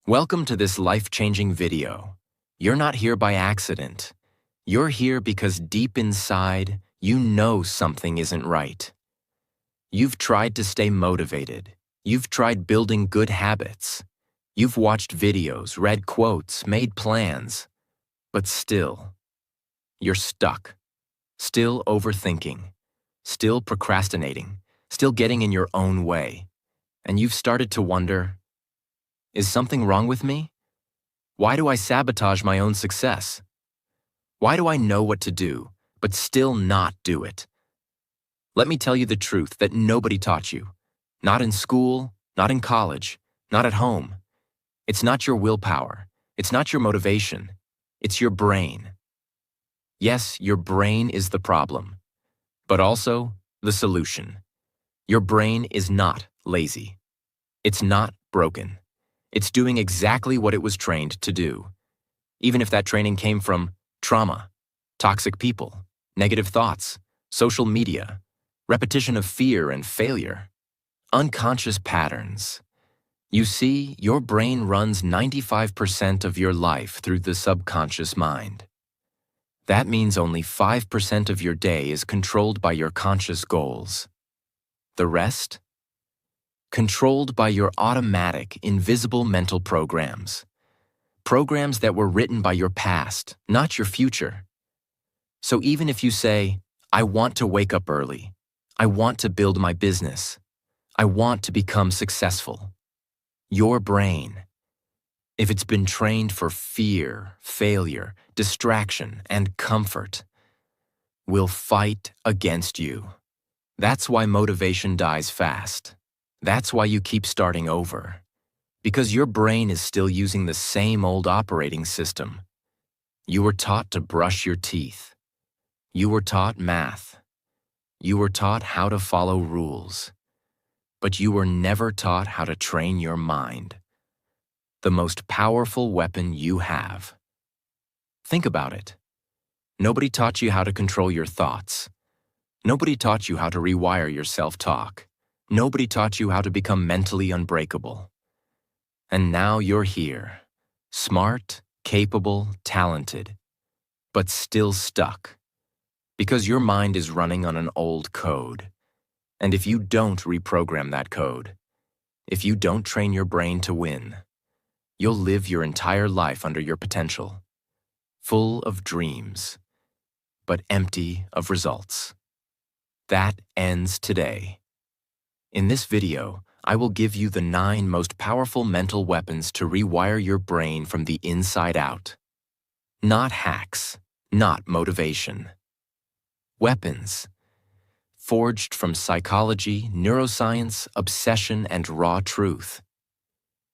Welcome to this life-changing video. You're not here by accident. You're here because deep inside, you know something isn't right. You've tried to stay motivated. You've tried building good habits. You've watched videos, read quotes, made plans. But still, you're stuck. Still overthinking. Still procrastinating. Still getting in your own way. And you've started to wonder, is something wrong with me? Why do I sabotage my own success? Why do I know what to do, but still not do it? Let me tell you the truth that nobody taught you. Not in school, not in college, not at home. It's not your willpower. It's not your motivation. It's your brain. Yes, your brain is the problem, but also the solution. Your brain is not lazy. It's not broken. It's doing exactly what it was trained to do, even if that training came from trauma, toxic people, negative thoughts, social media, repetition of fear and failure, unconscious patterns. You see, your brain runs 95% of your life through the subconscious mind. That means only 5% of your day is controlled by your conscious goals. The rest? Controlled by your automatic, invisible mental programs. Programs that were written by your past, not your future. So even if you say, I want to wake up early, I want to build my business, I want to become successful, your brain, if it's been trained for fear, failure, distraction, and comfort, will fight against you. That's why motivation dies fast. That's why you keep starting over. Because your brain is still using the same old operating system. You were taught to brush your teeth. You were taught math. You were taught how to follow rules. But you were never taught how to train your mind. The most powerful weapon you have. Think about it. Nobody taught you how to control your thoughts. Nobody taught you how to rewire your self-talk. Nobody taught you how to become mentally unbreakable. And now you're here, smart, capable, talented, but still stuck. Because your mind is running on an old code. And if you don't reprogram that code, if you don't train your brain to win, you'll live your entire life under your potential, full of dreams, but empty of results. That ends today. In this video, I will give you the 9 most powerful mental weapons to rewire your brain from the inside out. Not hacks, not motivation. Weapons. Forged from psychology, neuroscience, obsession, and raw truth.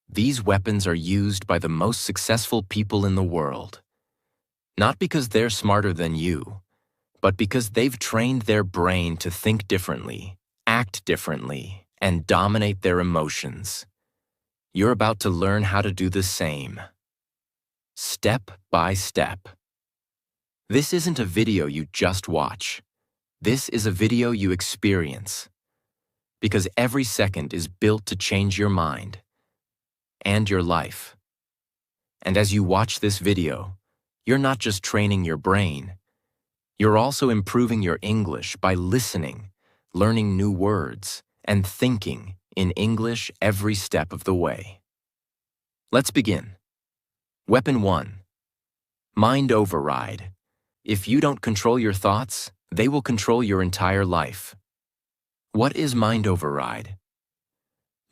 These weapons are used by the most successful people in the world. Not because they're smarter than you, but because they've trained their brain to think differently, act differently, and dominate their emotions. You're about to learn how to do the same. Step by step. This isn't a video you just watch. This is a video you experience. Because every second is built to change your mind and your life. And as you watch this video, you're not just training your brain. You're also improving your English by listening, learning new words, and thinking in English every step of the way. Let's begin. Weapon 1. Mind override. If you don't control your thoughts, they will control your entire life. What is mind override?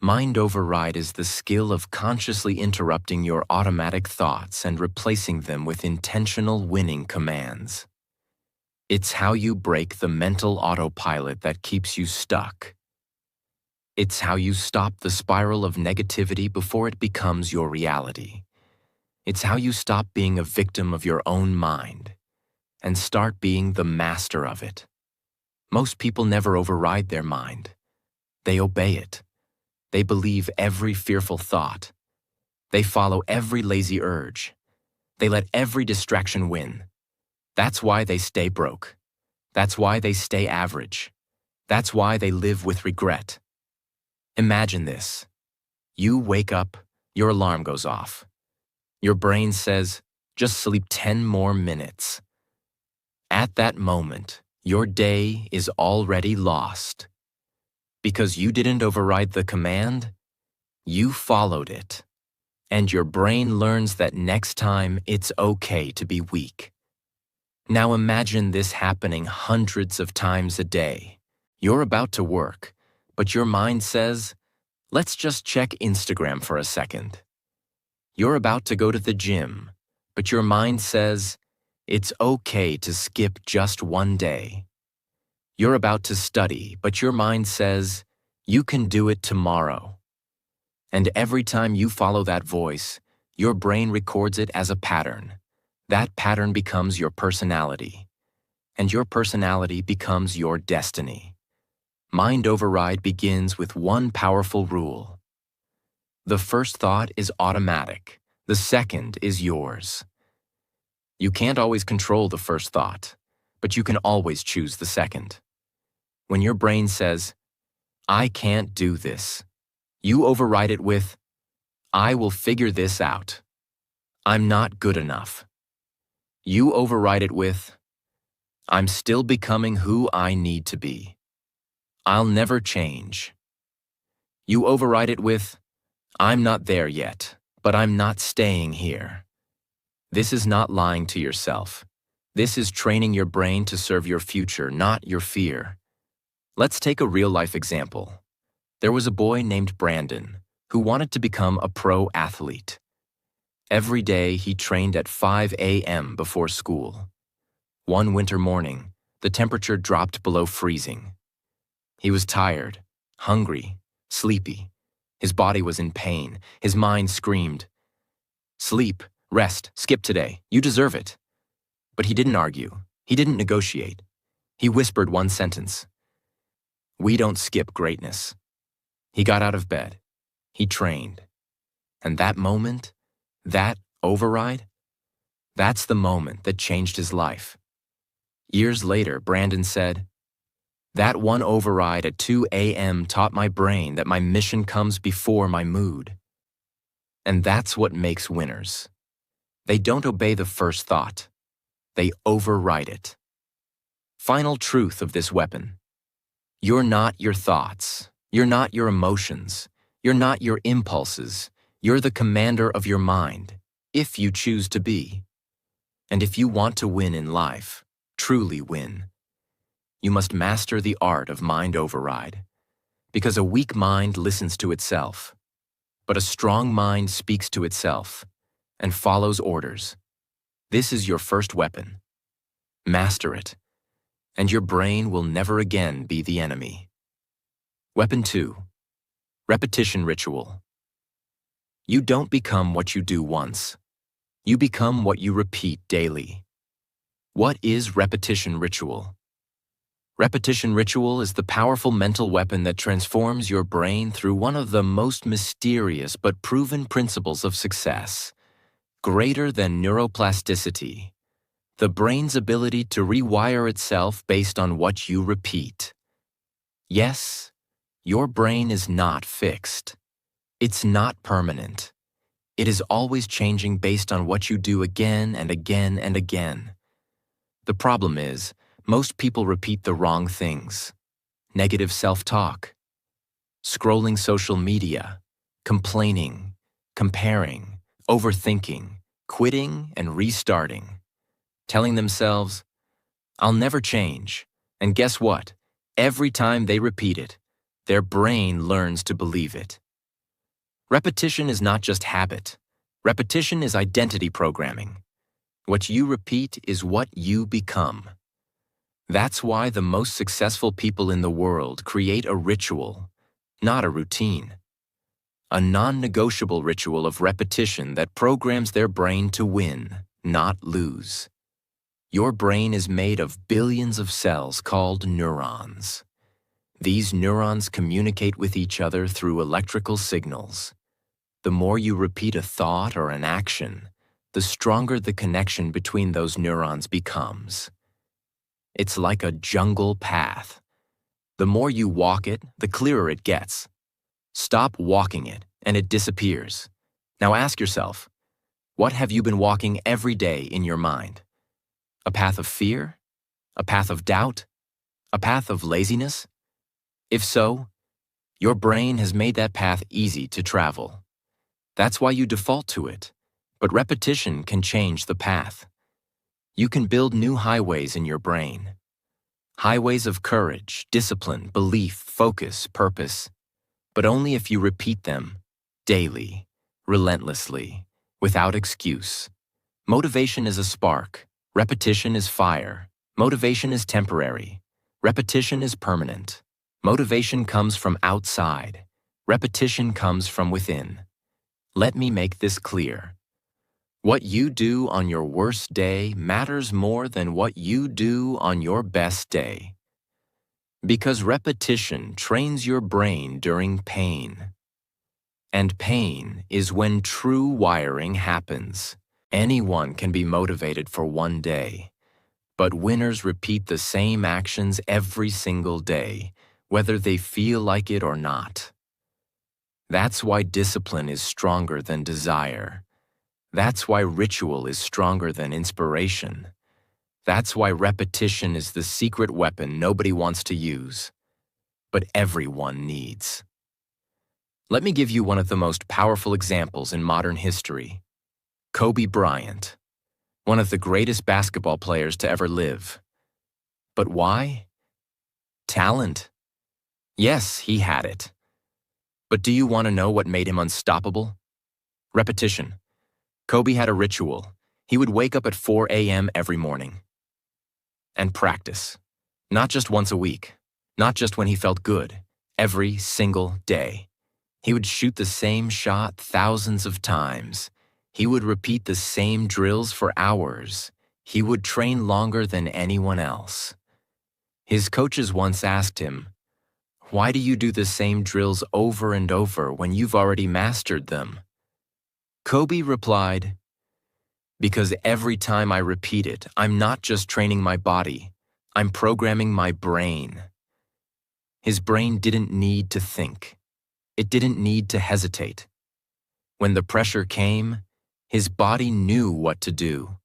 Mind override is the skill of consciously interrupting your automatic thoughts and replacing them with intentional winning commands. It's how you break the mental autopilot that keeps you stuck. It's how you stop the spiral of negativity before it becomes your reality. It's how you stop being a victim of your own mind and start being the master of it. Most people never override their mind. They obey it. They believe every fearful thought. They follow every lazy urge. They let every distraction win. That's why they stay broke. That's why they stay average. That's why they live with regret. Imagine this. You wake up, Your alarm goes off. Your brain says, just sleep 10 more minutes. At that moment, your day is already lost. Because you didn't override the command, you followed it. And your brain learns that next time it's okay to be weak. Now imagine this happening hundreds of times a day. You're about to work, but your mind says, let's just check Instagram for a second. You're about to go to the gym, but your mind says, it's okay to skip just one day. You're about to study, but your mind says, you can do it tomorrow. And every time you follow that voice, your brain records it as a pattern. That pattern becomes your personality. And your personality becomes your destiny. Mind override begins with one powerful rule. The first thought is automatic. The second is yours. You can't always control the first thought, but you can always choose the second. When your brain says, I can't do this, you override it with, I will figure this out. I'm not good enough. You override it with, I'm still becoming who I need to be. I'll never change. You override it with, I'm not there yet, but I'm not staying here. This is not lying to yourself. This is training your brain to serve your future, not your fear. Let's take a real-life example. There was a boy named Brandon who wanted to become a pro athlete. Every day he trained at 5 a.m. before school. One winter morning, the temperature dropped below freezing. He was tired, hungry, sleepy. His body was in pain. His mind screamed, sleep, rest, skip today. You deserve it. But he didn't argue. He didn't negotiate. He whispered one sentence. We don't skip greatness. He got out of bed. He trained. And that moment, that override, that's the moment that changed his life. Years later, Brandon said, that one override at 2 a.m. taught my brain that my mission comes before my mood. And that's what makes winners. They don't obey the first thought. They override it. Final truth of this weapon. You're not your thoughts. You're not your emotions. You're not your impulses. You're the commander of your mind, if you choose to be. And if you want to win in life, truly win, you must master the art of mind override. Because a weak mind listens to itself, but a strong mind speaks to itself and follows orders. This is your first weapon. Master it, and your brain will never again be the enemy. Weapon 2. Repetition ritual. You don't become what you do once. You become what you repeat daily. What is repetition ritual? Repetition ritual is the powerful mental weapon that transforms your brain through one of the most mysterious but proven principles of success. Greater than neuroplasticity, the brain's ability to rewire itself based on what you repeat. Yes, your brain is not fixed. It's not permanent. It is always changing based on what you do again and again and again. The problem is, most people repeat the wrong things. Negative self-talk, scrolling social media, complaining, comparing, overthinking, quitting and restarting, telling themselves, I'll never change. And guess what? Every time they repeat it, their brain learns to believe it. Repetition is not just habit. Repetition is identity programming. What you repeat is what you become. That's why the most successful people in the world create a ritual, not a routine. A non-negotiable ritual of repetition that programs their brain to win, not lose. Your brain is made of billions of cells called neurons. These neurons communicate with each other through electrical signals. The more you repeat a thought or an action, the stronger the connection between those neurons becomes. It's like a jungle path. The more you walk it, the clearer it gets. Stop walking it, and it disappears. Now ask yourself, what have you been walking every day in your mind? A path of fear? A path of doubt? A path of laziness? If so, your brain has made that path easy to travel. That's why you default to it. But repetition can change the path. You can build new highways in your brain. Highways of courage, discipline, belief, focus, purpose. But only if you repeat them daily, relentlessly, without excuse. Motivation is a spark. Repetition is fire. Motivation is temporary. Repetition is permanent. Motivation comes from outside. Repetition comes from within. Let me make this clear. What you do on your worst day matters more than what you do on your best day. Because repetition trains your brain during pain. And pain is when true wiring happens. Anyone can be motivated for one day, but winners repeat the same actions every single day, whether they feel like it or not. That's why discipline is stronger than desire. That's why ritual is stronger than inspiration. That's why repetition is the secret weapon nobody wants to use, but everyone needs. Let me give you one of the most powerful examples in modern history. Kobe Bryant, one of the greatest basketball players to ever live. But why? Talent. Yes, he had it. But do you want to know what made him unstoppable? Repetition. Kobe had a ritual. He would wake up at 4 a.m. every morning. And practice. Not just once a week. Not just when he felt good. Every single day. He would shoot the same shot thousands of times. He would repeat the same drills for hours. He would train longer than anyone else. His coaches once asked him, "Why do you do the same drills over and over when you've already mastered them?" Kobe replied, "Because every time I repeat it, I'm not just training my body, I'm programming my brain." His brain didn't need to think. It didn't need to hesitate. When the pressure came, his body knew what to do.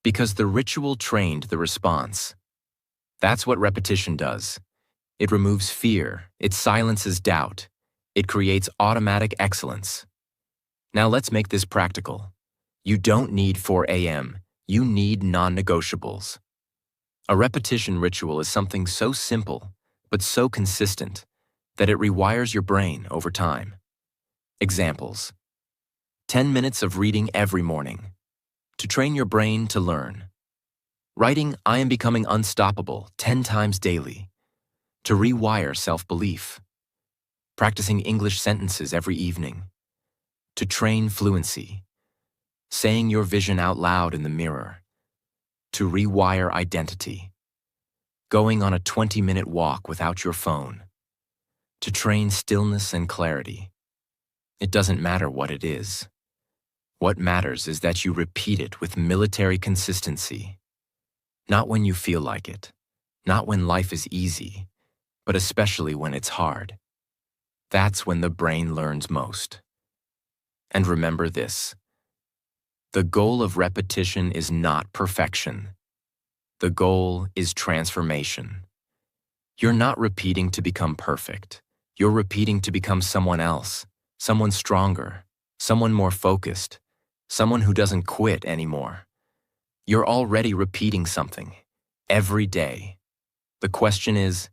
Because the ritual trained the response. That's what repetition does. It removes fear, it silences doubt, it creates automatic excellence. Now let's make this practical. You don't need 4 a.m., you need non-negotiables. A repetition ritual is something so simple, but so consistent, that it rewires your brain over time. Examples. 10 minutes of reading every morning, to train your brain to learn. Writing "I am becoming unstoppable" 10 times daily, to rewire self-belief. Practicing English sentences every evening, to train fluency. Saying your vision out loud in the mirror, to rewire identity. Going on a 20-minute walk without your phone, to train stillness and clarity. It doesn't matter what it is. What matters is that you repeat it with military consistency. Not when you feel like it, not when life is easy, but especially when it's hard. That's when the brain learns most. And remember this. The goal of repetition is not perfection. The goal is transformation. You're not repeating to become perfect. You're repeating to become someone else, someone stronger, someone more focused, someone who doesn't quit anymore. You're already repeating something, every day. The question is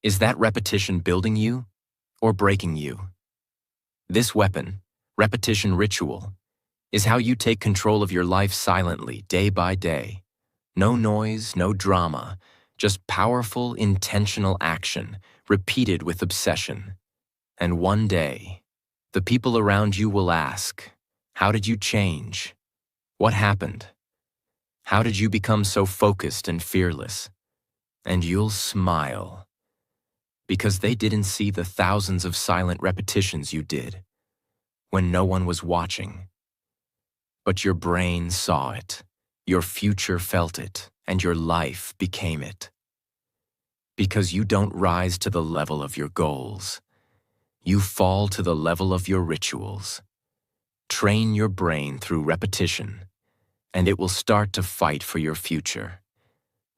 that repetition building you or breaking you? This weapon, repetition ritual, is how you take control of your life silently, day by day. No noise, no drama, just powerful, intentional action, repeated with obsession. And one day, the people around you will ask, "How did you change? What happened? How did you become so focused and fearless?" And you'll smile, because they didn't see the thousands of silent repetitions you did when no one was watching. But your brain saw it, your future felt it, and your life became it. Because you don't rise to the level of your goals. You fall to the level of your rituals. Train your brain through repetition, and it will start to fight for your future.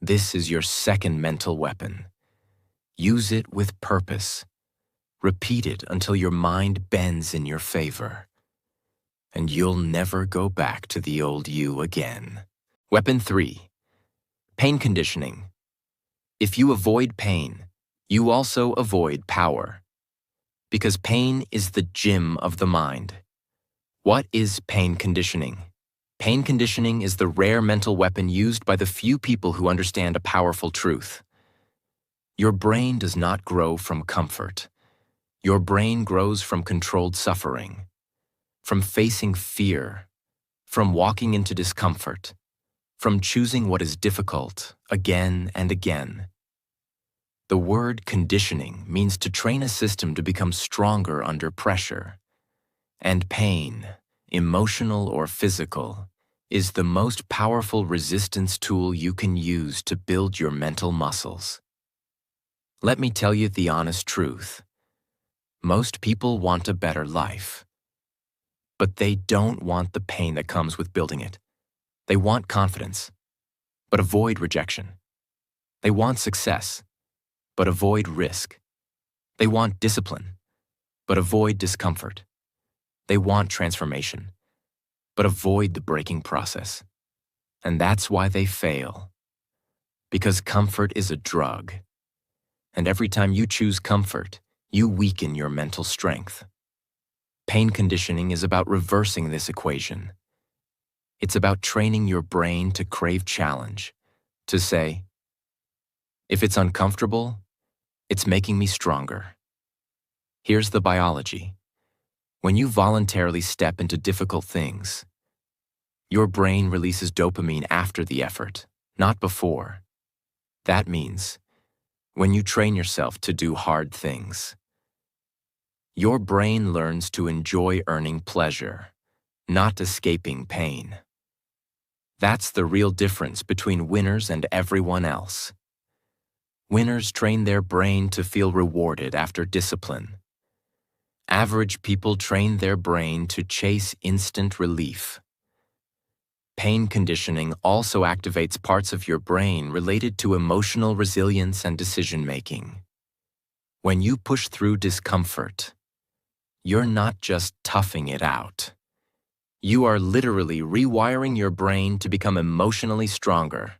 This is your second mental weapon. Use it with purpose. Repeat it until your mind bends in your favor, and you'll never go back to the old you again. Weapon 3. Pain conditioning. If you avoid pain, you also avoid power, because pain is the gym of the mind. What is pain conditioning? Pain conditioning is the rare mental weapon used by the few people who understand a powerful truth. Your brain does not grow from comfort. Your brain grows from controlled suffering, from facing fear, from walking into discomfort, from choosing what is difficult again and again. The word conditioning means to train a system to become stronger under pressure. And pain, emotional or physical, is the most powerful resistance tool you can use to build your mental muscles. Let me tell you the honest truth. Most people want a better life, but they don't want the pain that comes with building it. They want confidence, but avoid rejection. They want success, but avoid risk. They want discipline, but avoid discomfort. They want transformation, but avoid the breaking process. And that's why they fail. Because comfort is a drug. And every time you choose comfort, you weaken your mental strength. Pain conditioning is about reversing this equation. It's about training your brain to crave challenge, to say, if it's uncomfortable, it's making me stronger. Here's the biology. When you voluntarily step into difficult things, your brain releases dopamine after the effort, not before. That means, when you train yourself to do hard things, your brain learns to enjoy earning pleasure, not escaping pain. That's the real difference between winners and everyone else. Winners train their brain to feel rewarded after discipline. Average people train their brain to chase instant relief. Pain conditioning also activates parts of your brain related to emotional resilience and decision-making. When you push through discomfort, you're not just toughing it out. You are literally rewiring your brain to become emotionally stronger.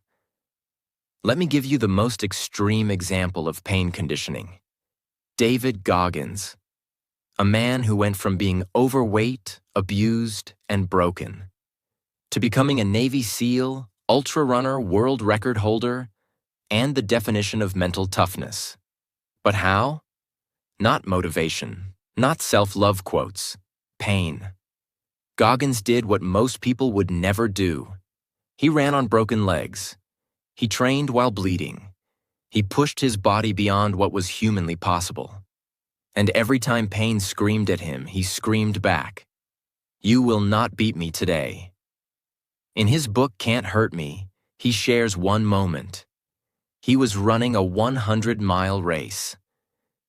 Let me give you the most extreme example of pain conditioning. David Goggins, a man who went from being overweight, abused, and broken, to becoming a Navy SEAL, ultra-runner, world record holder, and the definition of mental toughness. But how? Not motivation, not self-love quotes, pain. Goggins did what most people would never do. He ran on broken legs. He trained while bleeding. He pushed his body beyond what was humanly possible. And every time pain screamed at him, he screamed back, "You will not beat me today." In his book, Can't Hurt Me, he shares one moment. He was running a 100-mile race.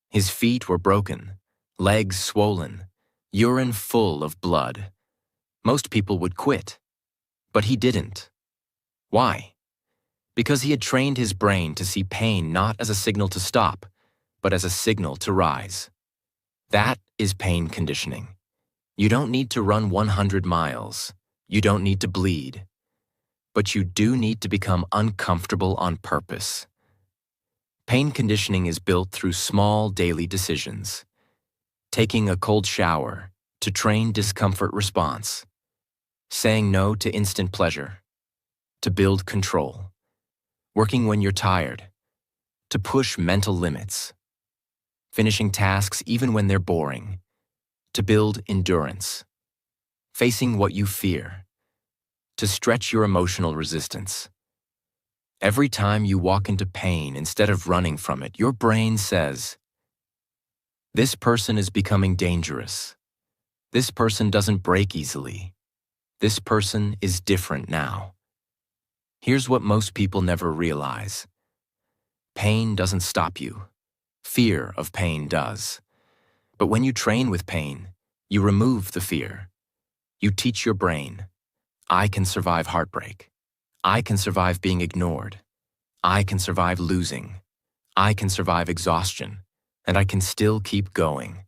His feet were broken, legs swollen, urine full of blood. Most people would quit, but he didn't. Why? Because he had trained his brain to see pain not as a signal to stop, but as a signal to rise. That is pain conditioning. You don't need to run 100 miles. You don't need to bleed. But you do need to become uncomfortable on purpose. Pain conditioning is built through small daily decisions. Taking a cold shower to train discomfort response. Saying no to instant pleasure to build control. Working when you're tired to push mental limits. Finishing tasks even when they're boring to build endurance. Facing what you fear to stretch your emotional resistance. Every time you walk into pain instead of running from it, your brain says, "This person is becoming dangerous. This person doesn't break easily. This person is different now." Here's what most people never realize. Pain doesn't stop you. Fear of pain does. But when you train with pain, you remove the fear. You teach your brain, I can survive heartbreak. I can survive being ignored. I can survive losing. I can survive exhaustion. And I can still keep going.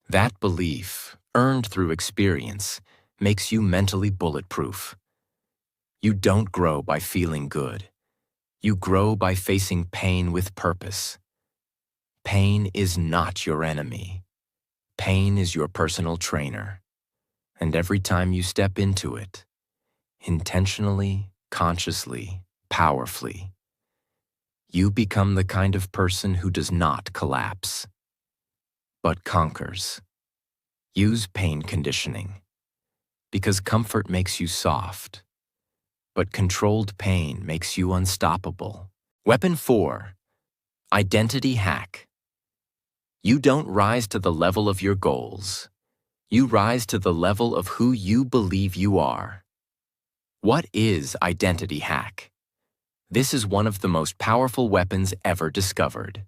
That belief, earned through experience, makes you mentally bulletproof. You don't grow by feeling good. You grow by facing pain with purpose. Pain is not your enemy. Pain is your personal trainer. And every time you step into it, intentionally, consciously, powerfully, you become the kind of person who does not collapse, but conquers. Use pain conditioning, because comfort makes you soft, but controlled pain makes you unstoppable. Weapon 4. Identity hack. You don't rise to the level of your goals. You rise to the level of who you believe you are. What is identity hack? This is one of the most powerful weapons ever discovered.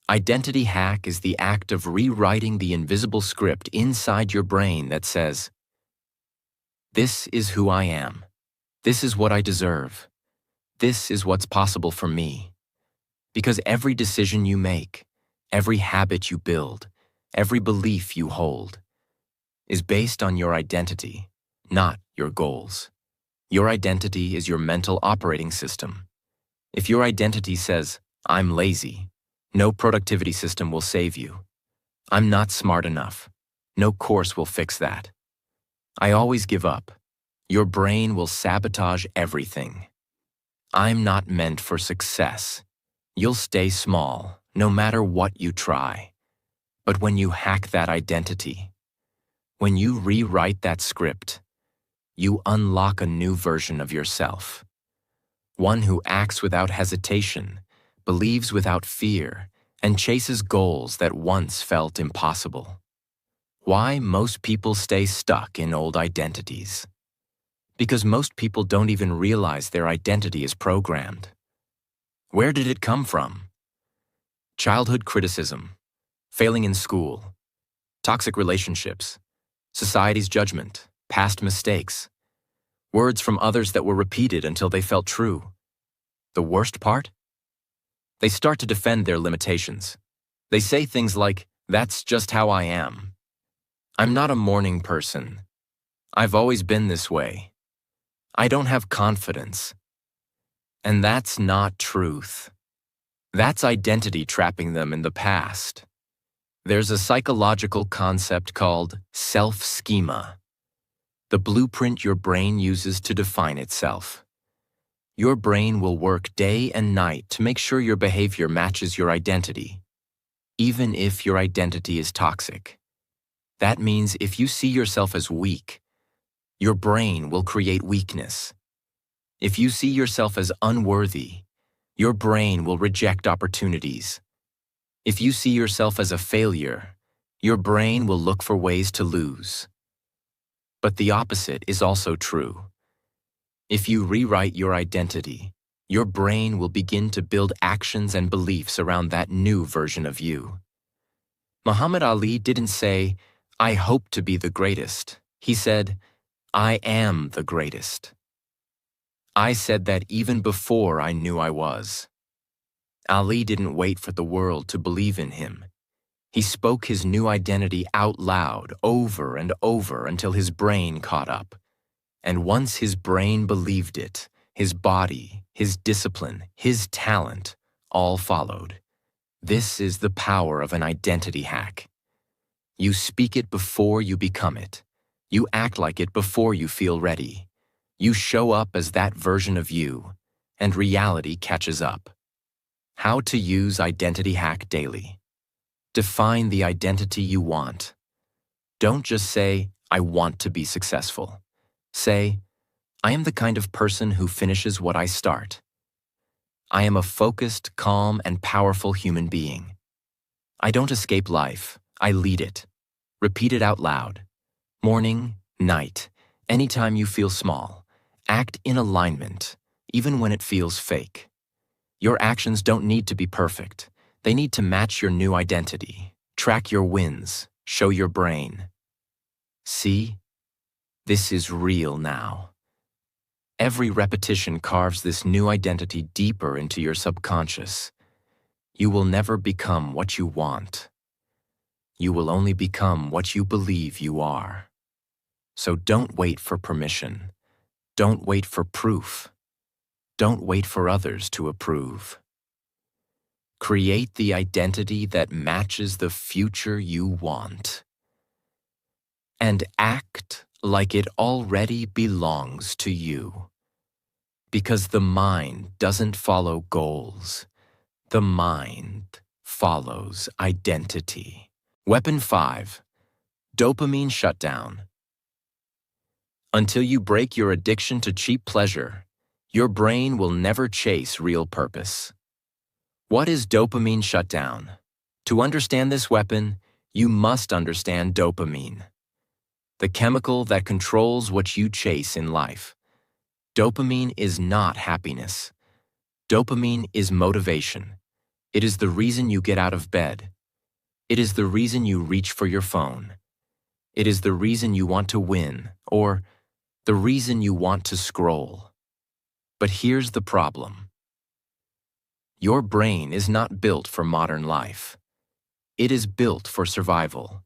Identity hack is the act of rewriting the invisible script inside your brain that says, "This is who I am. This is what I deserve. This is what's possible for me." Because every decision you make, every habit you build, every belief you hold, is based on your identity, not your goals. Your identity is your mental operating system. If your identity says, "I'm lazy," no productivity system will save you. "I'm not smart enough," no course will fix that. "I always give up," your brain will sabotage everything. "I'm not meant for success," you'll stay small, no matter what you try. But when you hack that identity, when you rewrite that script, you unlock a new version of yourself. One who acts without hesitation, believes without fear, and chases goals that once felt impossible. Why most people stay stuck in old identities? Because most people don't even realize their identity is programmed. Where did it come from? Childhood criticism, failing in school, toxic relationships, society's judgment, past mistakes, words from others that were repeated until they felt true. The worst part? They start to defend their limitations. They say things like, "That's just how I am. I'm not a morning person. I've always been this way. I don't have confidence." And that's not truth. That's identity trapping them in the past. There's a psychological concept called self-schema, the blueprint your brain uses to define itself. Your brain will work day and night to make sure your behavior matches your identity, even if your identity is toxic. That means if you see yourself as weak, your brain will create weakness. If you see yourself as unworthy, your brain will reject opportunities. If you see yourself as a failure, your brain will look for ways to lose. But the opposite is also true. If you rewrite your identity, your brain will begin to build actions and beliefs around that new version of you. Muhammad Ali didn't say, "I hope to be the greatest." He said, "I am the greatest." I said that even before I knew I was. Ali didn't wait for the world to believe in him. He spoke his new identity out loud over and over until his brain caught up. And once his brain believed it, his body, his discipline, his talent, all followed. This is the power of an identity hack. You speak it before you become it. You act like it before you feel ready. You show up as that version of you, and reality catches up. How to use identity hack daily. Define the identity you want. Don't just say, "I want to be successful." Say, "I am the kind of person who finishes what I start." I am a focused, calm, and powerful human being. I don't escape life, I lead it. Repeat it out loud. Morning, night, anytime you feel small. Act in alignment, even when it feels fake. Your actions don't need to be perfect. They need to match your new identity. Track your wins. Show your brain. See? This is real now. Every repetition carves this new identity deeper into your subconscious. You will never become what you want. You will only become what you believe you are. So don't wait for permission. Don't wait for proof. Don't wait for others to approve. Create the identity that matches the future you want. And act like it already belongs to you. Because the mind doesn't follow goals. The mind follows identity. Weapon 5. Dopamine shutdown. Until you break your addiction to cheap pleasure, your brain will never chase real purpose. What is dopamine shutdown? To understand this weapon, you must understand dopamine, the chemical that controls what you chase in life. Dopamine is not happiness. Dopamine is motivation. It is the reason you get out of bed. It is the reason you reach for your phone. It is the reason you want to win, or the reason you want to scroll. But here's the problem. Your brain is not built for modern life. It is built for survival.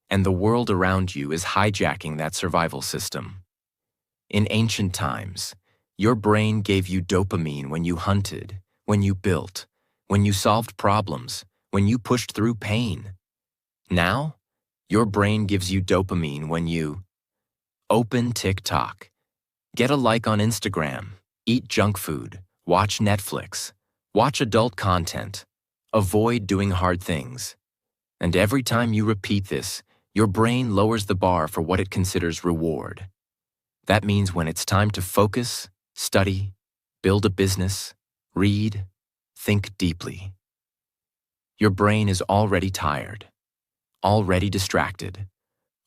And the world around you is hijacking that survival system. In ancient times, your brain gave you dopamine when you hunted, when you built, when you solved problems, when you pushed through pain. Now, your brain gives you dopamine when you open TikTok, get a like on Instagram, eat junk food, watch Netflix, watch adult content, avoid doing hard things. And every time you repeat this, your brain lowers the bar for what it considers reward. That means when it's time to focus, study, build a business, read, think deeply. Your brain is already tired, already distracted,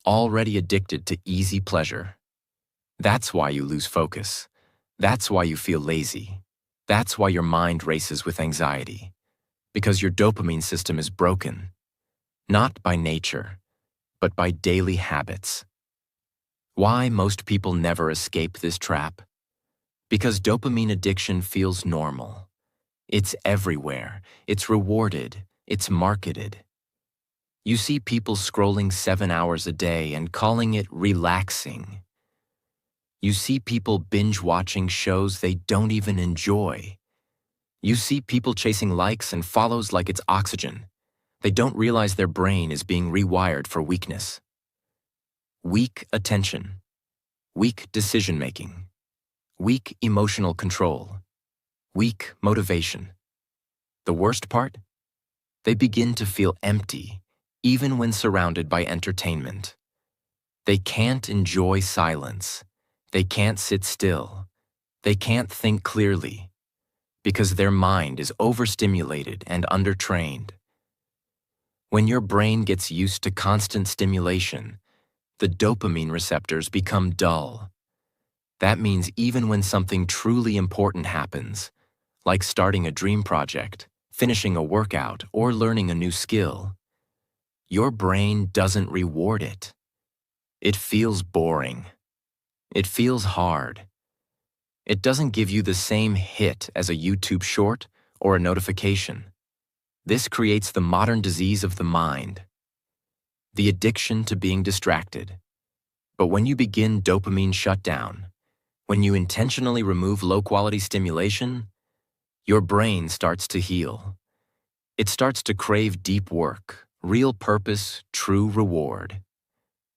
already addicted to easy pleasure. That's why you lose focus. That's why you feel lazy. That's why your mind races with anxiety. Because your dopamine system is broken, not by nature, but by daily habits. Why most people never escape this trap? Because dopamine addiction feels normal. It's everywhere. It's rewarded. It's marketed. You see people scrolling 7 hours a day and calling it relaxing. You see people binge-watching shows they don't even enjoy. You see people chasing likes and follows like it's oxygen. They don't realize their brain is being rewired for weakness. Weak attention, weak decision-making, weak emotional control, weak motivation. The worst part? They begin to feel empty, even when surrounded by entertainment. They can't enjoy silence. They can't sit still. They can't think clearly, because their mind is overstimulated and undertrained. When your brain gets used to constant stimulation, the dopamine receptors become dull. That means even when something truly important happens, like starting a dream project, finishing a workout, or learning a new skill, your brain doesn't reward it. It feels boring. It feels hard. It doesn't give you the same hit as a YouTube short or a notification. This creates the modern disease of the mind, the addiction to being distracted. But when you begin dopamine shutdown, when you intentionally remove low-quality stimulation, your brain starts to heal. It starts to crave deep work, real purpose, true reward.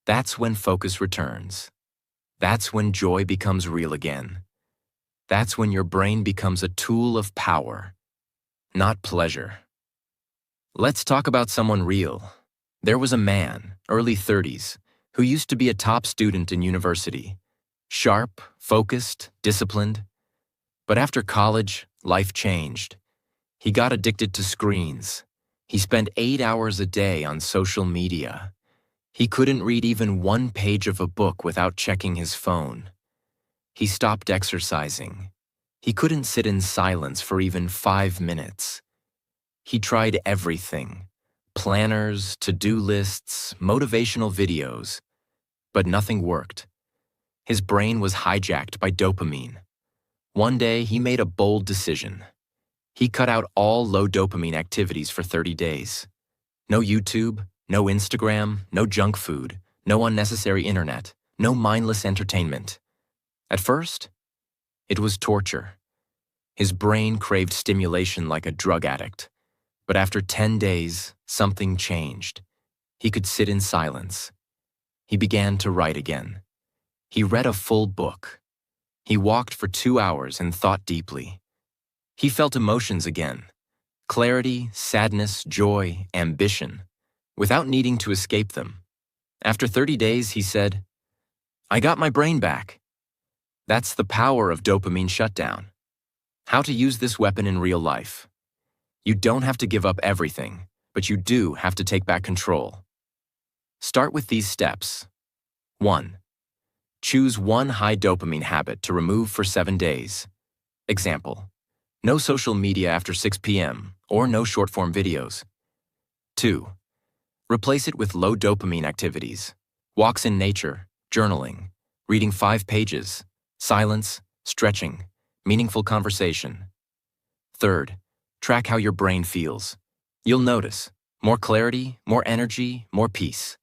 That's when focus returns. That's when joy becomes real again. That's when your brain becomes a tool of power, not pleasure. Let's talk about someone real. There was a man, early 30s, who used to be a top student in university. Sharp, focused, disciplined. But after college, life changed. He got addicted to screens. He spent 8 hours a day on social media. He couldn't read even one page of a book without checking his phone. He stopped exercising. He couldn't sit in silence for even 5 minutes. He tried everything: planners, to-do lists, motivational videos. But nothing worked. His brain was hijacked by dopamine. One day, he made a bold decision. He cut out all low dopamine activities for 30 days. No YouTube, no Instagram, no junk food, no unnecessary internet, no mindless entertainment. At first, it was torture. His brain craved stimulation like a drug addict. But after 10 days, something changed. He could sit in silence. He began to write again. He read a full book. He walked for 2 hours and thought deeply. He felt emotions again. Clarity, sadness, joy, ambition, without needing to escape them. After 30 days, he said, "I got my brain back." That's the power of dopamine shutdown. How to use this weapon in real life. You don't have to give up everything, but you do have to take back control. Start with these steps. 1. Choose one high dopamine habit to remove for 7 days. Example: no social media after 6 p.m. or no short-form videos. 2. Replace it with low dopamine activities. Walks in nature, journaling, reading 5 pages, silence, stretching, meaningful conversation. 3. Track how your brain feels. You'll notice more clarity, more energy, more peace.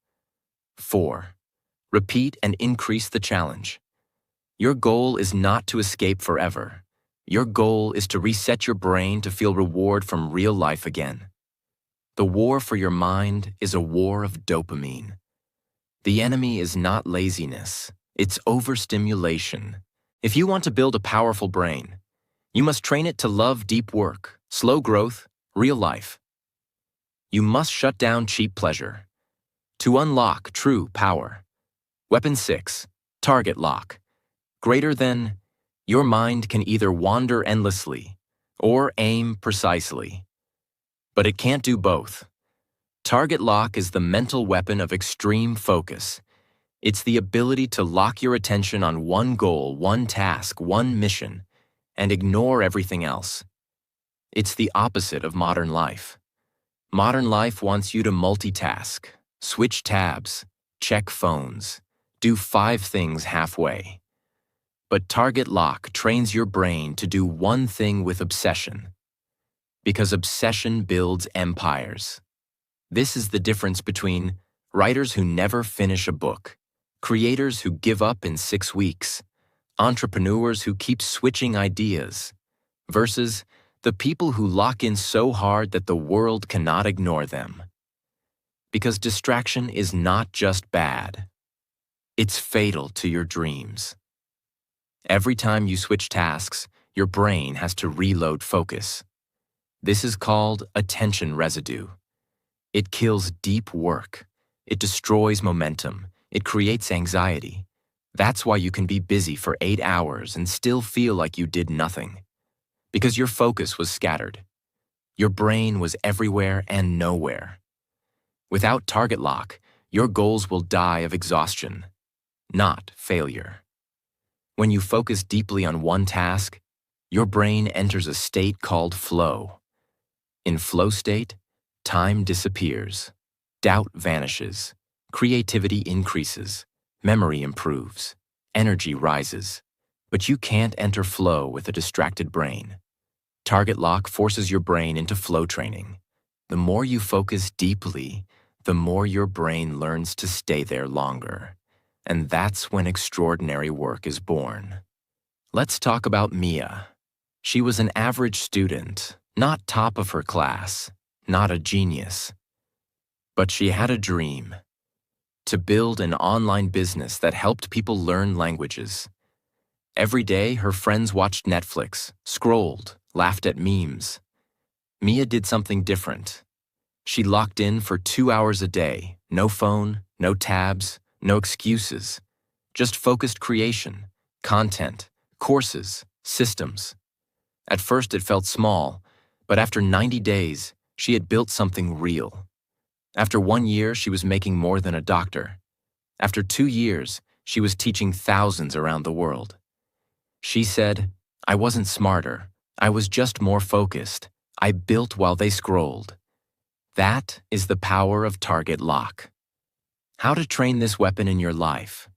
4. Repeat and increase the challenge. Your goal is not to escape forever. Your goal is to reset your brain to feel reward from real life again. The war for your mind is a war of dopamine. The enemy is not laziness, it's overstimulation. If you want to build a powerful brain, you must train it to love deep work, slow growth, real life. You must shut down cheap pleasure to unlock true power. Weapon 6, target lock. Greater than, your mind can either wander endlessly or aim precisely. But it can't do both. Target lock is the mental weapon of extreme focus. It's the ability to lock your attention on one goal, one task, one mission, and ignore everything else. It's the opposite of modern life. Modern life wants you to multitask, switch tabs, check phones, do 5 things halfway. But target lock trains your brain to do one thing with obsession. Because obsession builds empires. This is the difference between writers who never finish a book, creators who give up in 6 weeks, entrepreneurs who keep switching ideas, versus the people who lock in so hard that the world cannot ignore them. Because distraction is not just bad. It's fatal to your dreams. Every time you switch tasks, your brain has to reload focus. This is called attention residue. It kills deep work. It destroys momentum. It creates anxiety. That's why you can be busy for 8 hours and still feel like you did nothing. Because your focus was scattered. Your brain was everywhere and nowhere. Without target lock, your goals will die of exhaustion, not failure. When you focus deeply on one task, your brain enters a state called flow. In flow state, time disappears, doubt vanishes, creativity increases, memory improves, energy rises. But you can't enter flow with a distracted brain. Target lock forces your brain into flow training. The more you focus deeply, the more your brain learns to stay there longer. And that's when extraordinary work is born. Let's talk about Mia. She was an average student, not top of her class, not a genius. But she had a dream: to build an online business that helped people learn languages. Every day, her friends watched Netflix, scrolled, laughed at memes. Mia did something different. She locked in for 2 hours a day, no phone, no tabs, no excuses, just focused creation, content, courses, systems. At first it felt small, but after 90 days, she had built something real. After 1 year, she was making more than a doctor. After 2 years, she was teaching thousands around the world. She said, "I wasn't smarter, I was just more focused. I built while they scrolled." That is the power of target lock. How to train this weapon in your life?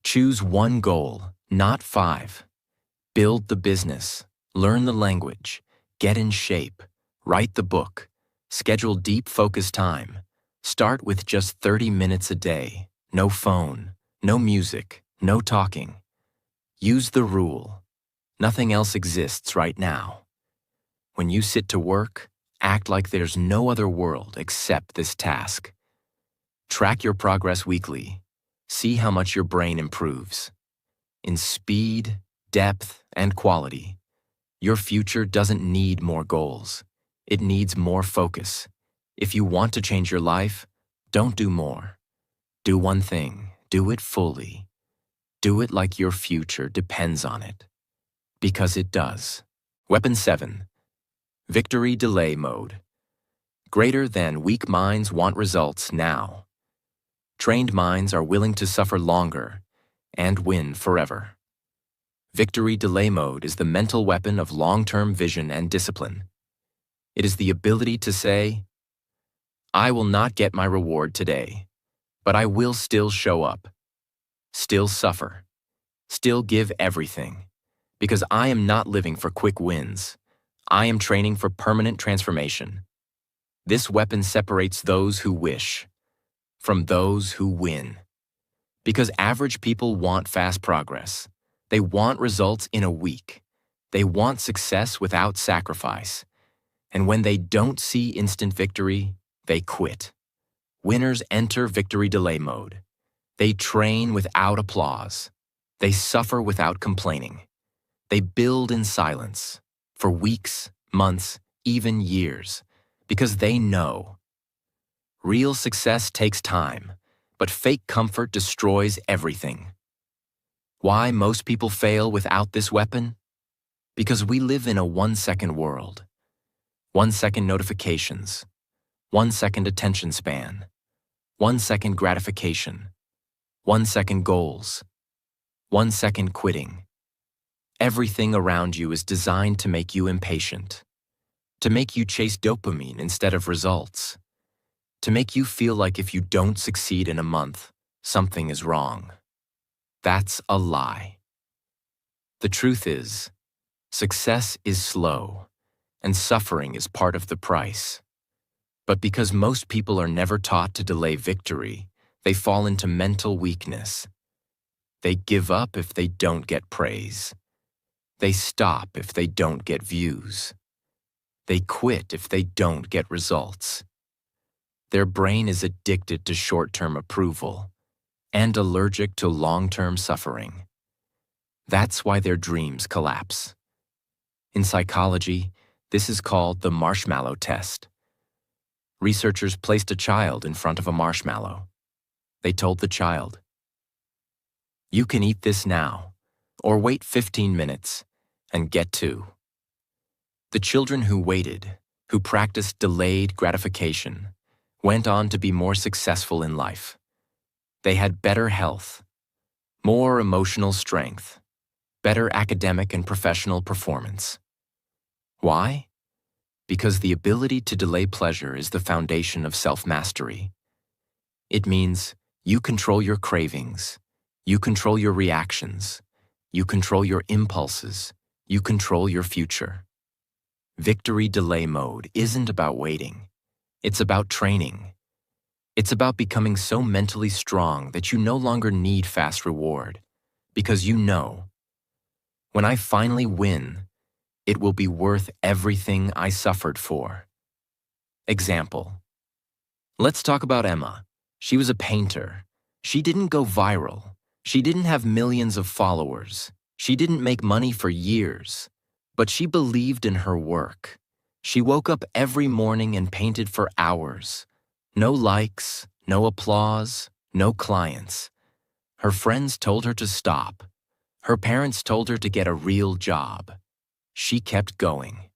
Choose one goal, not 5. Build the business, learn the language, get in shape, write the book, schedule deep focus time. Start with just 30 minutes a day. No phone, no music, no talking. Use the rule. Nothing else exists right now. When you sit to work, act like there's no other world except this task. Track your progress weekly. See how much your brain improves. In speed, depth, and quality, your future doesn't need more goals. It needs more focus. If you want to change your life, don't do more. Do one thing. Do it fully. Do it like your future depends on it. Because it does. Weapon 7. Victory Delay Mode. Greater than weak minds want results now. Trained minds are willing to suffer longer and win forever. Victory Delay Mode is the mental weapon of long-term vision and discipline. It is the ability to say, I will not get my reward today, but I will still show up, still suffer, still give everything, because I am not living for quick wins. I am training for permanent transformation. This weapon separates those who wish from those who win. Because average people want fast progress. They want results in a week. They want success without sacrifice. And when they don't see instant victory, they quit. Winners enter victory delay mode. They train without applause. They suffer without complaining. They build in silence for weeks, months, even years, because they know real success takes time, but fake comfort destroys everything. Why most people fail without this weapon? Because we live in a 1-second world. 1-second notifications, 1-second attention span, 1-second gratification, 1-second goals, 1-second quitting. Everything around you is designed to make you impatient, to make you chase dopamine instead of results, to make you feel like if you don't succeed in a month, something is wrong. That's a lie. The truth is, success is slow, and suffering is part of the price. But because most people are never taught to delay victory, they fall into mental weakness. They give up if they don't get praise. They stop if they don't get views. They quit if they don't get results. Their brain is addicted to short-term approval and allergic to long-term suffering. That's why their dreams collapse. In psychology, this is called the marshmallow test. Researchers placed a child in front of a marshmallow. They told the child, "You can eat this now, or wait 15 minutes and get 2." The children who waited, who practiced delayed gratification, went on to be more successful in life. They had better health, more emotional strength, better academic and professional performance. Why? Because the ability to delay pleasure is the foundation of self-mastery. It means you control your cravings, you control your reactions, you control your impulses, you control your future. Victory delay mode isn't about waiting. It's about training. It's about becoming so mentally strong that you no longer need fast reward, because you know, when I finally win, it will be worth everything I suffered for. Example. Let's talk about Emma. She was a painter. She didn't go viral. She didn't have millions of followers. She didn't make money for years. But she believed in her work. She woke up every morning and painted for hours. No likes, no applause, no clients. Her friends told her to stop. Her parents told her to get a real job. She kept going.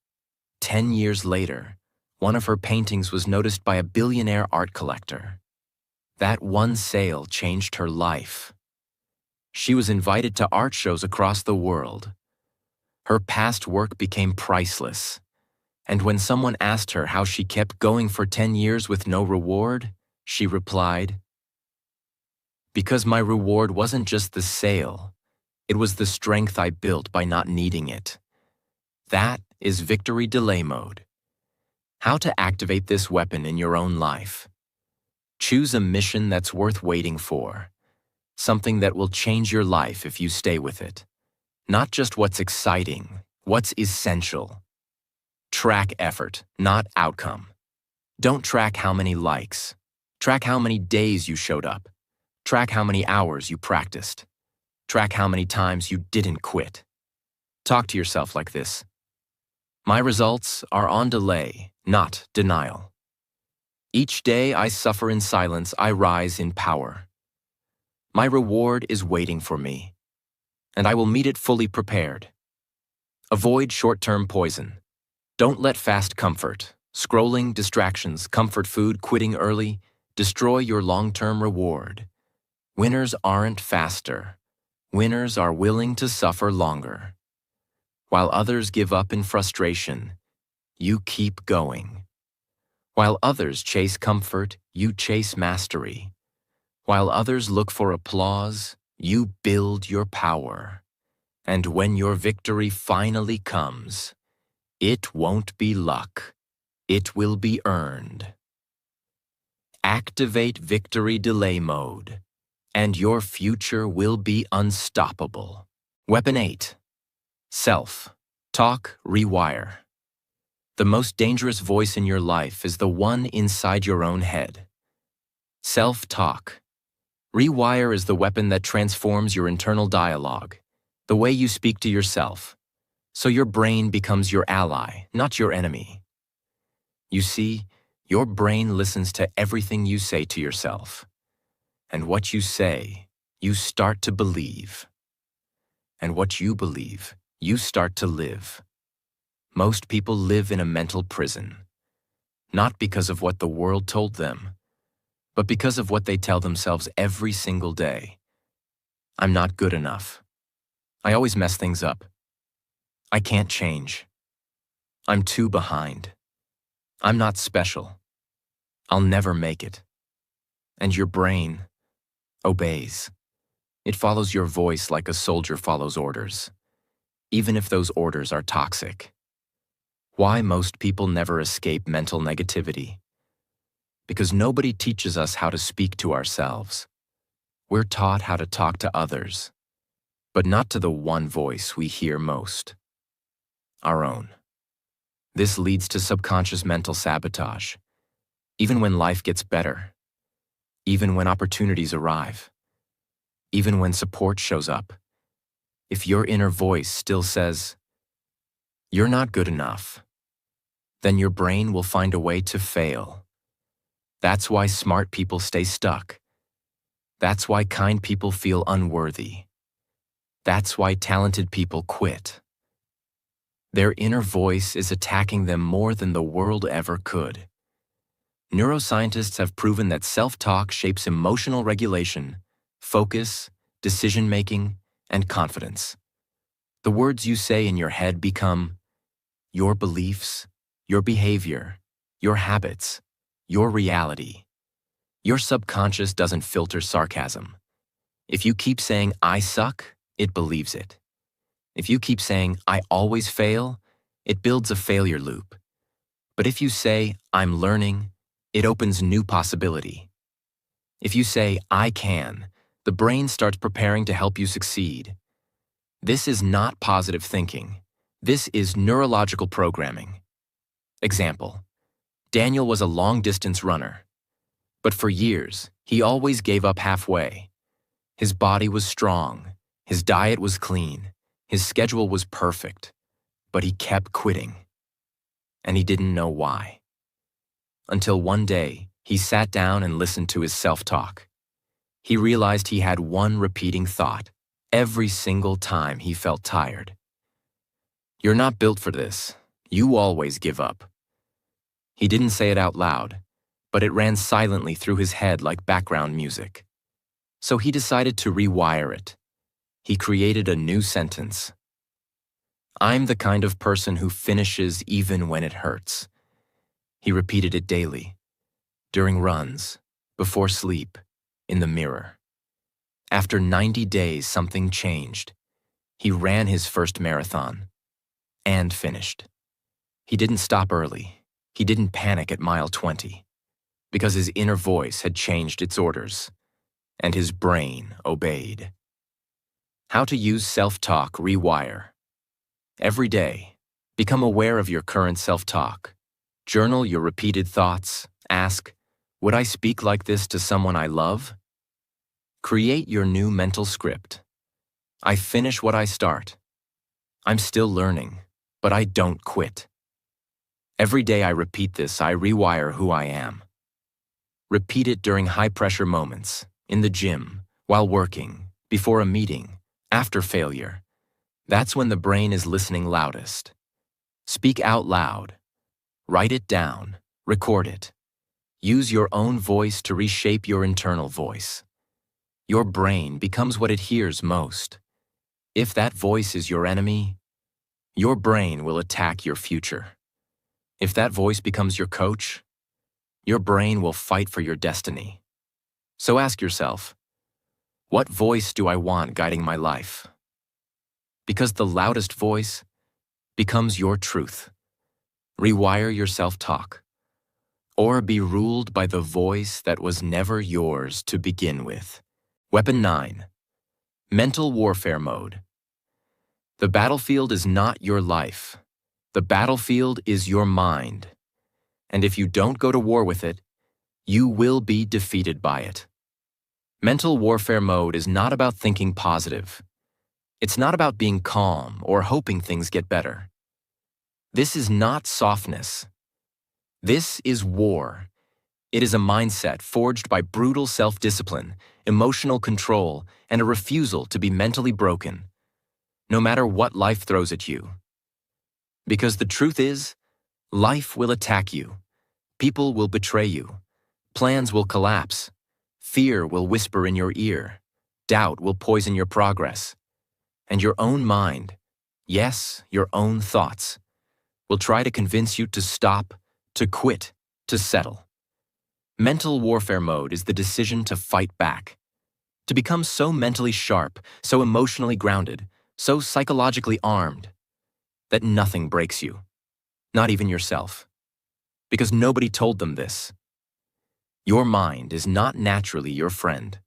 10 years later, one of her paintings was noticed by a billionaire art collector. That one sale changed her life. She was invited to art shows across the world. Her past work became priceless. And when someone asked her how she kept going for 10 years with no reward, she replied, Because my reward wasn't just the sale, it was the strength I built by not needing it. That is victory delay mode. How to activate this weapon in your own life. Choose a mission that's worth waiting for, something that will change your life if you stay with it. Not just what's exciting, what's essential. Track effort, not outcome. Don't track how many likes. Track how many days you showed up. Track how many hours you practiced. Track how many times you didn't quit. Talk to yourself like this. My results are on delay, not denial. Each day I suffer in silence, I rise in power. My reward is waiting for me, and I will meet it fully prepared. Avoid short-term poison. Don't let fast comfort, scrolling, distractions, comfort food, quitting early, destroy your long-term reward. Winners aren't faster. Winners are willing to suffer longer. While others give up in frustration, you keep going. While others chase comfort, you chase mastery. While others look for applause, you build your power. And when your victory finally comes, it won't be luck. It will be earned. Activate victory delay mode, and your future will be unstoppable. Weapon 8. Self-talk rewire. The most dangerous voice in your life is the one inside your own head. Self-talk. Rewire is the weapon that transforms your internal dialogue, the way you speak to yourself, so your brain becomes your ally, not your enemy. You see, your brain listens to everything you say to yourself. And what you say, you start to believe. And what you believe, you start to live. Most people live in a mental prison, not because of what the world told them, but because of what they tell themselves every single day. I'm not good enough. I always mess things up. I can't change. I'm too behind. I'm not special. I'll never make it. And your brain obeys. It follows your voice like a soldier follows orders, even if those orders are toxic. Why most people never escape mental negativity? Because nobody teaches us how to speak to ourselves. We're taught how to talk to others, but not to the one voice we hear most, our own. This leads to subconscious mental sabotage, even when life gets better, even when opportunities arrive, even when support shows up. If your inner voice still says, "You're not good enough," then your brain will find a way to fail. That's why smart people stay stuck. That's why kind people feel unworthy. That's why talented people quit. Their inner voice is attacking them more than the world ever could. Neuroscientists have proven that self-talk shapes emotional regulation, focus, decision-making, and confidence. The words you say in your head become your beliefs, your behavior, your habits, your reality. Your subconscious doesn't filter sarcasm. If you keep saying, "I suck," it believes it. If you keep saying, "I always fail," it builds a failure loop. But if you say, "I'm learning," it opens new possibility. If you say, "I can," the brain starts preparing to help you succeed. This is not positive thinking. This is neurological programming. Example: Daniel was a long-distance runner, but for years, he always gave up halfway. His body was strong, his diet was clean, his schedule was perfect, but he kept quitting, and he didn't know why. Until one day, he sat down and listened to his self-talk. He realized he had one repeating thought every single time he felt tired. "You're not built for this. You always give up." He didn't say it out loud, but it ran silently through his head like background music. So he decided to rewire it. He created a new sentence. "I'm the kind of person who finishes even when it hurts." He repeated it daily, during runs, before sleep, in the mirror. After 90 days, something changed. He ran his first marathon and finished. He didn't stop early. He didn't panic at mile 20 because his inner voice had changed its orders and his brain obeyed. How to use self-talk rewire. Every day, become aware of your current self-talk. Journal your repeated thoughts. Ask, would I speak like this to someone I love? Create your new mental script. I finish what I start. I'm still learning, but I don't quit. Every day I repeat this, I rewire who I am. Repeat it during high-pressure moments, in the gym, while working, before a meeting, after failure. That's when the brain is listening loudest. Speak out loud. Write it down. Record it. Use your own voice to reshape your internal voice. Your brain becomes what it hears most. If that voice is your enemy, your brain will attack your future. If that voice becomes your coach, your brain will fight for your destiny. So ask yourself, what voice do I want guiding my life? Because the loudest voice becomes your truth. Rewire your self-talk, or be ruled by the voice that was never yours to begin with. Weapon 9. Mental warfare mode. The battlefield is not your life. The battlefield is your mind. And if you don't go to war with it, you will be defeated by it. Mental warfare mode is not about thinking positive. It's not about being calm or hoping things get better. This is not softness. This is war. It is a mindset forged by brutal self-discipline, emotional control, and a refusal to be mentally broken, no matter what life throws at you. Because the truth is, life will attack you. People will betray you. Plans will collapse. Fear will whisper in your ear. Doubt will poison your progress. And your own mind, yes, your own thoughts, will try to convince you to stop, to quit, to settle. Mental warfare mode is the decision to fight back, to become so mentally sharp, so emotionally grounded, so psychologically armed, that nothing breaks you, not even yourself, because nobody told them this. Your mind is not naturally your friend.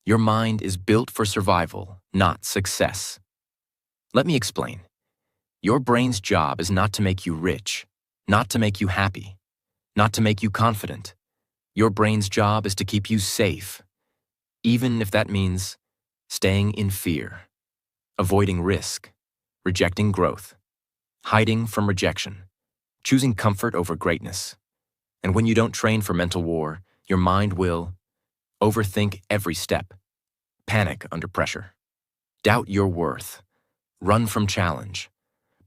Your mind is built for survival, not success. Let me explain. Your brain's job is not to make you rich, not to make you happy, not to make you confident. Your brain's job is to keep you safe, even if that means staying in fear, avoiding risk, rejecting growth, hiding from rejection, choosing comfort over greatness. And when you don't train for mental war, your mind will overthink every step, panic under pressure, doubt your worth, run from challenge,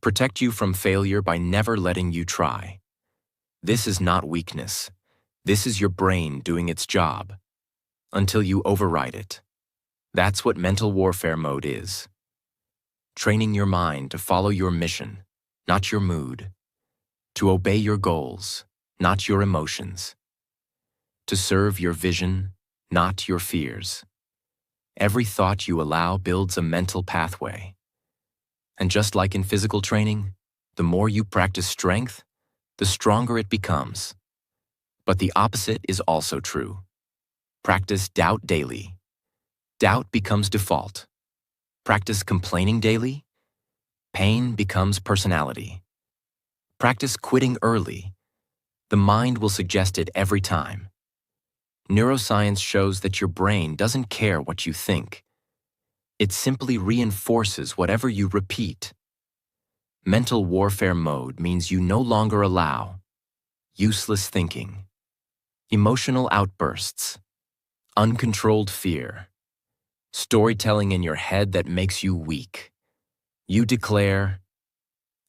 protect you from failure by never letting you try. This is not weakness. This is your brain doing its job until you override it. That's what mental warfare mode is. Training your mind to follow your mission, not your mood, to obey your goals, not your emotions, to serve your vision, not your fears. Every thought you allow builds a mental pathway. And just like in physical training, the more you practice strength, the stronger it becomes. But the opposite is also true. Practice doubt daily. Doubt becomes default. Practice complaining daily. Pain becomes personality. Practice quitting early. The mind will suggest it every time. Neuroscience shows that your brain doesn't care what you think. It simply reinforces whatever you repeat. Mental warfare mode means you no longer allow useless thinking, emotional outbursts, uncontrolled fear, storytelling in your head that makes you weak. You declare,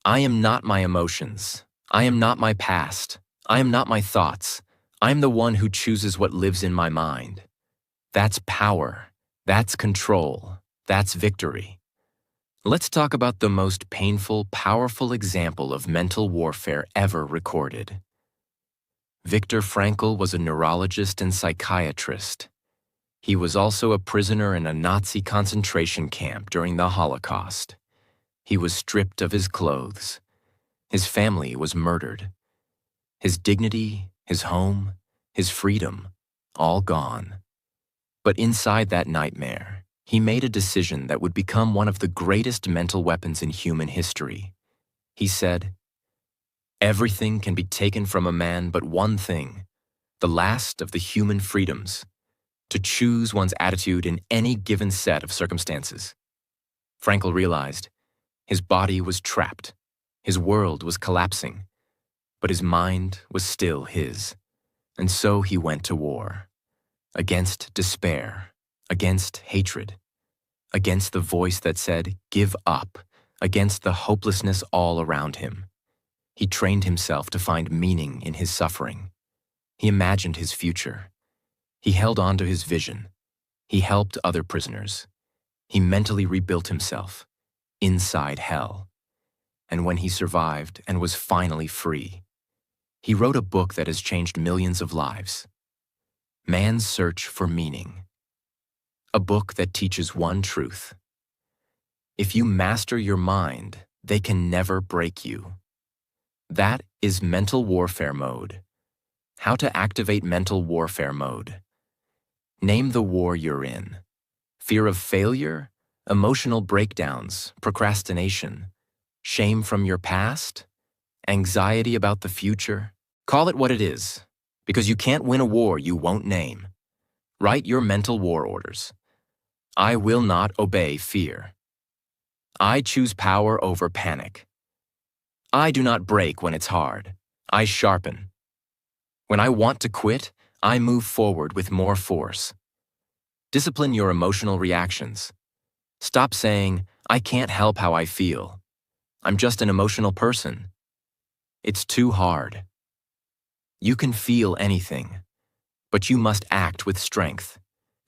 I am not my emotions. I am not my past. I am not my thoughts. I am the one who chooses what lives in my mind. That's power. That's control. That's victory. Let's talk about the most painful, powerful example of mental warfare ever recorded. Viktor Frankl was a neurologist and psychiatrist. He was also a prisoner in a Nazi concentration camp during the Holocaust. He was stripped of his clothes. His family was murdered. His dignity, his home, his freedom, all gone. But inside that nightmare, he made a decision that would become one of the greatest mental weapons in human history. He said, "Everything can be taken from a man but one thing, the last of the human freedoms, to choose one's attitude in any given set of circumstances." Frankl realized his body was trapped, his world was collapsing, but his mind was still his. And so he went to war, against despair, against hatred, against the voice that said, "Give up," against the hopelessness all around him. He trained himself to find meaning in his suffering. He imagined his future. He held on to his vision. He helped other prisoners. He mentally rebuilt himself, inside hell. And when he survived and was finally free, he wrote a book that has changed millions of lives. Man's Search for Meaning. A book that teaches one truth. If you master your mind, they can never break you. That is mental warfare mode. How to activate mental warfare mode. Name the war you're in. Fear of failure, emotional breakdowns, procrastination, shame from your past, anxiety about the future. Call it what it is, because you can't win a war you won't name. Write your mental war orders. I will not obey fear. I choose power over panic. I do not break when it's hard. I sharpen. When I want to quit, I move forward with more force. Discipline your emotional reactions. Stop saying, "I can't help how I feel. I'm just an emotional person." It's too hard. You can feel anything, but you must act with strength.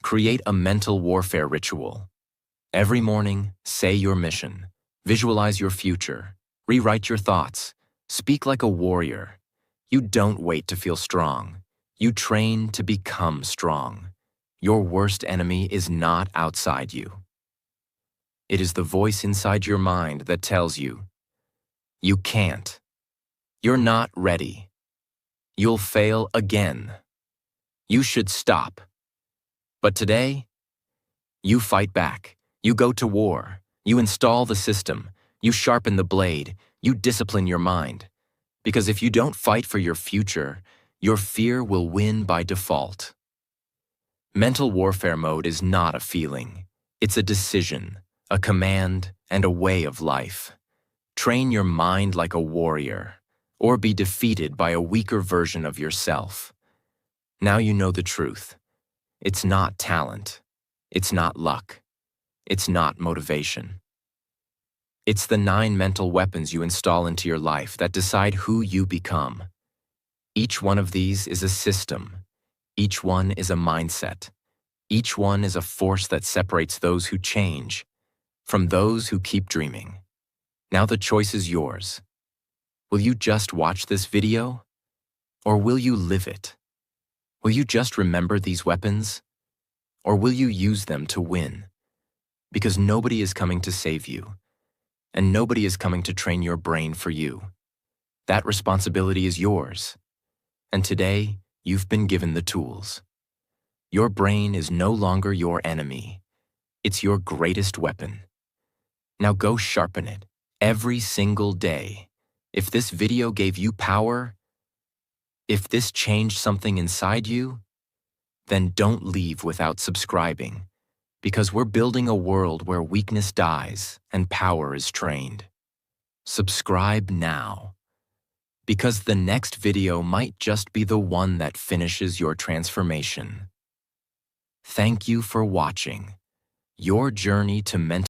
Create a mental warfare ritual. Every morning, say your mission. Visualize your future. Rewrite your thoughts. Speak like a warrior. You don't wait to feel strong. You train to become strong. Your worst enemy is not outside you. It is the voice inside your mind that tells you, "You can't. You're not ready. You'll fail again. You should stop." But today, you fight back. You go to war. You install the system. You sharpen the blade. You discipline your mind. Because if you don't fight for your future, your fear will win by default. Mental warfare mode is not a feeling. It's a decision, a command, and a way of life. Train your mind like a warrior, or be defeated by a weaker version of yourself. Now you know the truth. It's not talent. It's not luck. It's not motivation. It's the 9 mental weapons you install into your life that decide who you become. Each one of these is a system. Each one is a mindset. Each one is a force that separates those who change from those who keep dreaming. Now the choice is yours. Will you just watch this video? Or will you live it? Will you just remember these weapons? Or will you use them to win? Because nobody is coming to save you. And nobody is coming to train your brain for you. That responsibility is yours. And today, you've been given the tools. Your brain is no longer your enemy. It's your greatest weapon. Now go sharpen it every single day. If this video gave you power, if this changed something inside you, then don't leave without subscribing. Because we're building a world where weakness dies and power is trained. Subscribe now. Because the next video might just be the one that finishes your transformation. Thank you for watching. Your journey to mental